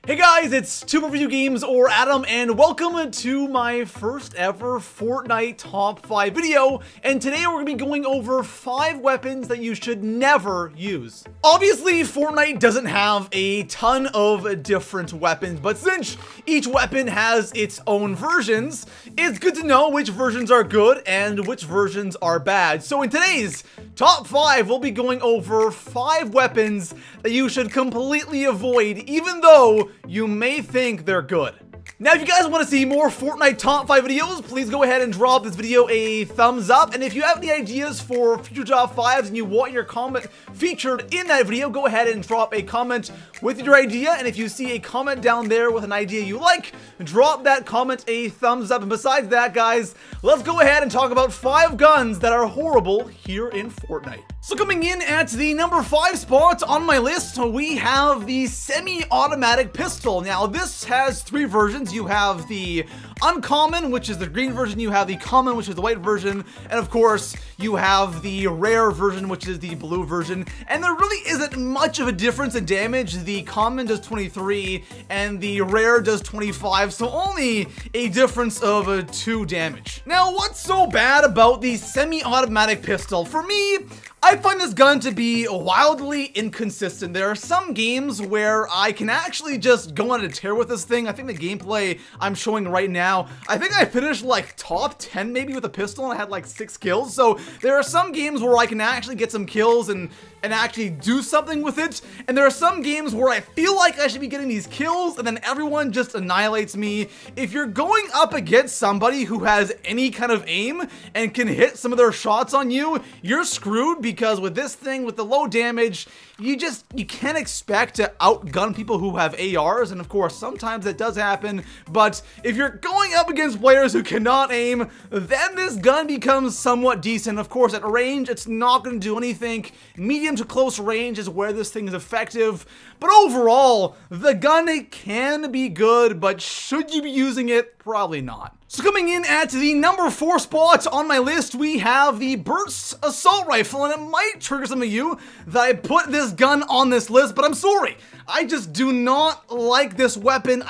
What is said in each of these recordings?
Hey guys, it's ToProForuGames or Adam, and welcome to my first ever Fortnite top 5 video. And today we're going to be going over 5 weapons that you should never use. Obviously, Fortnite doesn't have a ton of different weapons, but since each weapon has its own versions, it's good to know which versions are good and which versions are bad. So in today's top 5, we'll be going over 5 weapons that you should completely avoid, even though you may think they're good. Now, if you guys want to see more Fortnite top 5 videos, please go ahead and drop this video a thumbs up. And if you have any ideas for future top 5s and you want your comment featured in that video, go ahead and drop a comment with your idea. And if you see a comment down there with an idea you like, drop that comment a thumbs up. And besides that, guys, let's go ahead and talk about 5 guns that are horrible here in Fortnite. So coming in at the number 5 spot on my list, we have the semi-automatic pistol. Now, this has 3 versions. You have the uncommon, which is the green version. You have the common, which is the white version. And of course, you have the rare version, which is the blue version. And there really isn't much of a difference in damage. The common does 23 and the rare does 25. So only a difference of 2 damage. Now, what's so bad about the semi-automatic pistol? For me, I find this gun to be wildly inconsistent. There are some games where I can actually just go on a tear with this thing. I think the gameplay I'm showing right now, I think I finished like top 10 maybe with a pistol and I had like 6 kills. So there are some games where I can actually get some kills and actually do something with it. And there are some games where I feel like I should be getting these kills and then everyone just annihilates me. If you're going up against somebody who has any kind of aim and can hit some of their shots on you, you're screwed, because with this thing, with the low damage, you can't expect to outgun people who have ARs, and of course, sometimes that does happen, but if you're going up against players who cannot aim, then this gun becomes somewhat decent. Of course, at range, it's not going to do anything. Medium to close range is where this thing is effective, but overall, the gun can be good, but should you be using it? Probably not. So coming in at the number 4 spot on my list, we have the Burst Assault Rifle, and it might trigger some of you that I put this gun on this list, but I'm sorry. I just do not like this weapon.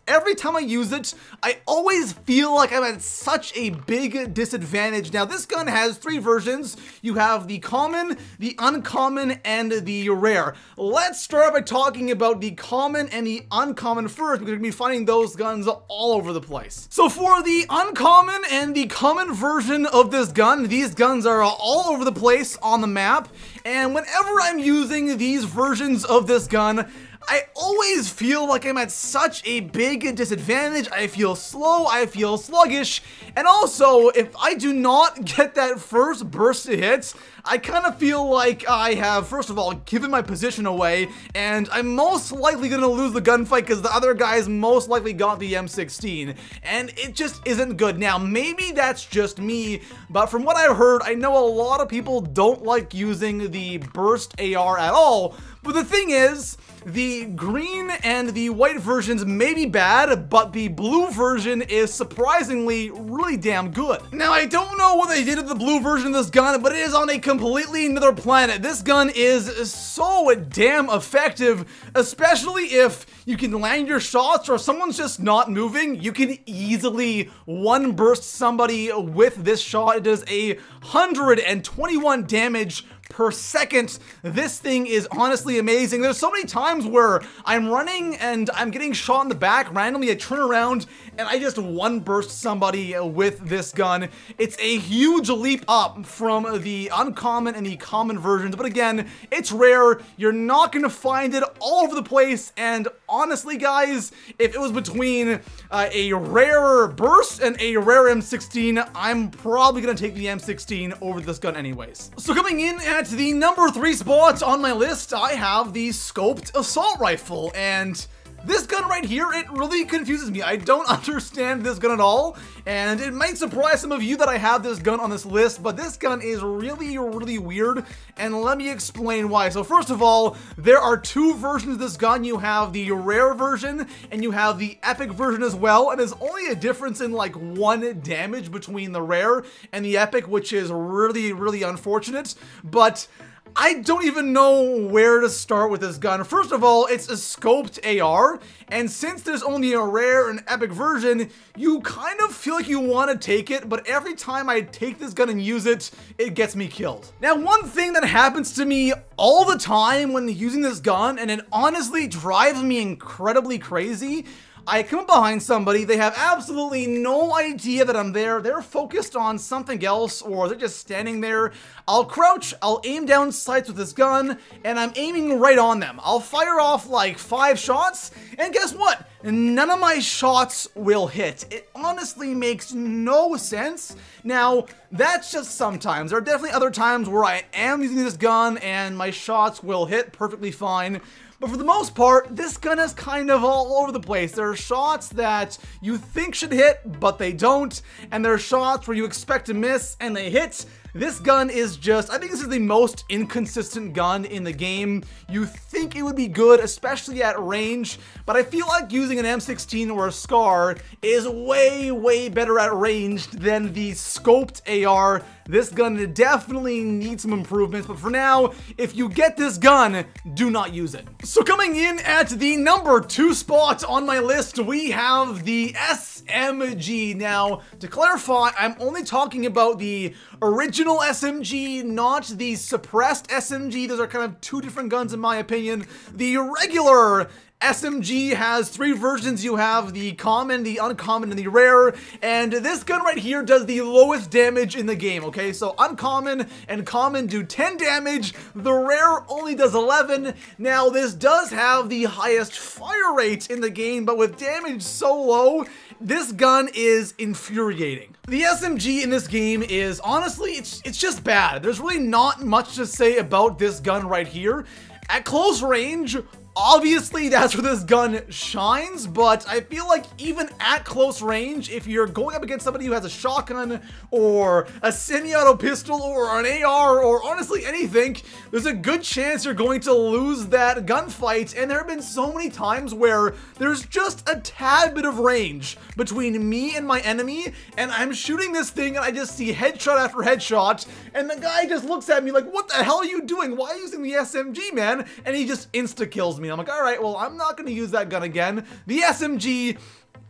Every time I use it, I always feel like I'm at such a big disadvantage. Now, this gun has 3 versions. You have the common, the uncommon, and the rare. Let's start by talking about the common and the uncommon first, because we're going to be finding those guns all over the place. So for the uncommon and the common version of this gun, these guns are all over the place on the map, and whenever I'm using these versions of this gun, I always feel like I'm at such a big disadvantage. I feel slow, I feel sluggish, and also, if I do not get that first burst of hits, I kind of feel like I have, first of all, given my position away, and I'm most likely going to lose the gunfight because the other guys most likely got the M16, and it just isn't good. Now, maybe that's just me, but from what I've heard, I know a lot of people don't like using the burst AR at all, but the thing is, the green and the white versions may be bad, but the blue version is surprisingly really damn good. Now, I don't know what they did with the blue version of this gun, but it is on a completely another planet. This gun is so damn effective, especially if you can land your shots or someone's just not moving. You can easily one burst somebody with this shot. It does 121 damage per second. This thing is honestly amazing. There's so many times where I'm running and I'm getting shot in the back randomly. I turn around and I just one burst somebody with this gun. It's a huge leap up from the uncommon and the common versions, but again, it's rare. You're not going to find it all over the place, and honestly, guys, if it was between a rare burst and a rare M16, I'm probably going to take the M16 over this gun anyways. So coming in at the number 3 spot on my list, I have the Scoped Assault Rifle, and this gun right here, it really confuses me. I don't understand this gun at all, and it might surprise some of you that I have this gun on this list, but this gun is really, really weird, and let me explain why. So first of all, there are 2 versions of this gun. You have the rare version, and you have the epic version as well, and there's only a difference in like 1 damage between the rare and the epic, which is really, really unfortunate, but I don't even know where to start with this gun. First of all, it's a scoped AR, and since there's only a rare and epic version, you kind of feel like you want to take it, but every time I take this gun and use it, it gets me killed. Now, one thing that happens to me all the time when using this gun, and it honestly drives me incredibly crazy, I come up behind somebody, they have absolutely no idea that I'm there, they're focused on something else, or they're just standing there. I'll crouch, I'll aim down sights with this gun, and I'm aiming right on them. I'll fire off like 5 shots, and guess what? None of my shots will hit. It honestly makes no sense. Now, that's just sometimes. There are definitely other times where I am using this gun, and my shots will hit perfectly fine. But for the most part, this gun is kind of all over the place. There are shots that you think should hit, but they don't. And there are shots where you expect to miss, and they hit. This gun is just, I think this is the most inconsistent gun in the game. You think it would be good, especially at range, but I feel like using an M16 or a SCAR is way, way better at range than the scoped AR. This gun definitely needs some improvements, but for now, if you get this gun, do not use it. So coming in at the number 2 spot on my list, we have the SMG. Now, to clarify, I'm only talking about the original SMG, not the suppressed SMG. Those are kind of 2 different guns in my opinion. The regular SMG has 3 versions. You have the common, the uncommon, and the rare, and this gun right here does the lowest damage in the game, okay? So uncommon and common do 10 damage, the rare only does 11. Now, this does have the highest fire rate in the game, but with damage so low, this gun is infuriating. The SMG in this game is, honestly, it's just bad. There's really not much to say about this gun right here. At close range, obviously, that's where this gun shines, but I feel like even at close range, if you're going up against somebody who has a shotgun or a semi-auto pistol or an AR or honestly anything, there's a good chance you're going to lose that gunfight. And there have been so many times where there's just a tad bit of range between me and my enemy, and I'm shooting this thing and I just see headshot after headshot, and the guy just looks at me like, what the hell are you doing? Why are you using the SMG, man? And he just insta-kills me. I'm like, all right, well, I'm not going to use that gun again. The SMG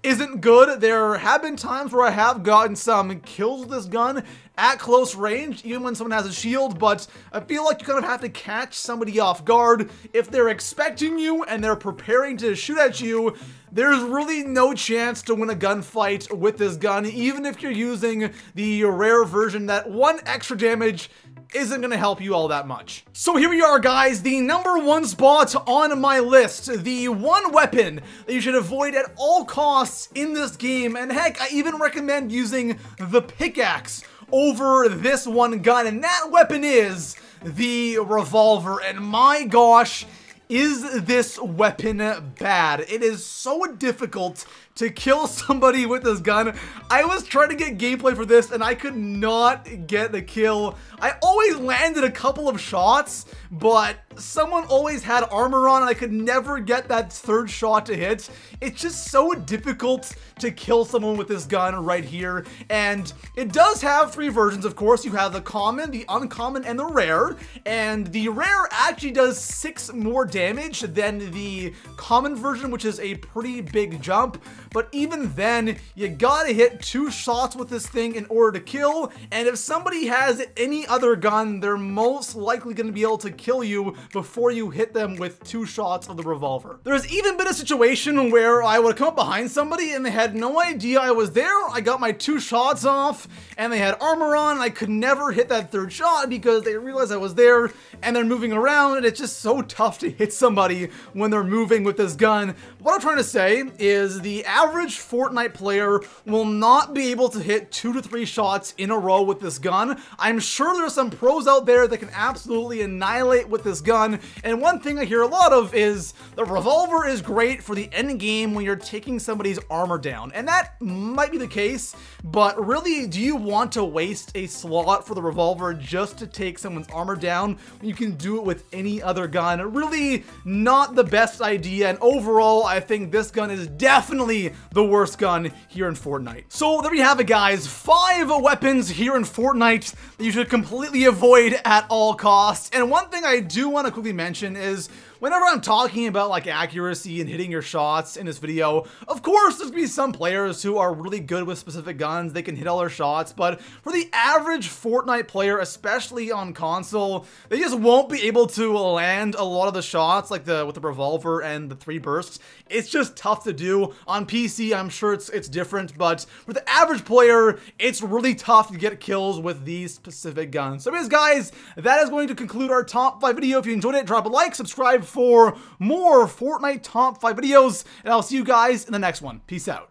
isn't good. There have been times where I have gotten some kills with this gun at close range, even when someone has a shield, but I feel like you kind of have to catch somebody off guard. If they're expecting you and they're preparing to shoot at you, there's really no chance to win a gunfight with this gun, even if you're using the rare version. That 1 extra damage isn't going to help you all that much. So here we are, guys, the number 1 spot on my list, the one weapon that you should avoid at all costs in this game, and heck, I even recommend using the pickaxe over this one gun, and that weapon is the revolver. And my gosh, is this weapon bad? It is so difficult to kill somebody with this gun. I was trying to get gameplay for this and I could not get the kill. I always landed a couple of shots, but someone always had armor on and I could never get that 3rd shot to hit. It's just so difficult to kill someone with this gun right here. And it does have 3 versions, of course. You have the common, the uncommon, and the rare. And the rare actually does 6 more damage than the common version, which is a pretty big jump. But even then, you gotta hit 2 shots with this thing in order to kill. And if somebody has any other gun, they're most likely gonna be able to kill you before you hit them with 2 shots of the revolver. There's even been a situation where I would come up behind somebody and they had no idea I was there. I got my 2 shots off and they had armor on. I could never hit that 3rd shot because they realized I was there and they're moving around, and it's just so tough to hit somebody when they're moving with this gun. What I'm trying to say is the average Fortnite player will not be able to hit 2 to 3 shots in a row with this gun. I'm sure there's some pros out there that can absolutely annihilate with this gun, and one thing I hear a lot of is the revolver is great for the end game when you're taking somebody's armor down, and that might be the case, but really, do you want to waste a slot for the revolver just to take someone's armor down when you can do it with any other gun? Really, probably not the best idea, and overall, I think this gun is definitely the worst gun here in Fortnite. So there you have it, guys. 5 weapons here in Fortnite that you should completely avoid at all costs. And one thing I do want to quickly mention is, whenever I'm talking about like accuracy and hitting your shots in this video, of course there's gonna be some players who are really good with specific guns, they can hit all their shots, but for the average Fortnite player, especially on console, they just won't be able to land a lot of the shots like with the revolver and the 3 bursts. It's just tough to do. On PC, I'm sure it's different, but for the average player, it's really tough to get kills with these specific guns. So anyways, guys, that is going to conclude our top 5 video. If you enjoyed it, drop a like, subscribe for more Fortnite top 5 videos, and I'll see you guys in the next one. Peace out.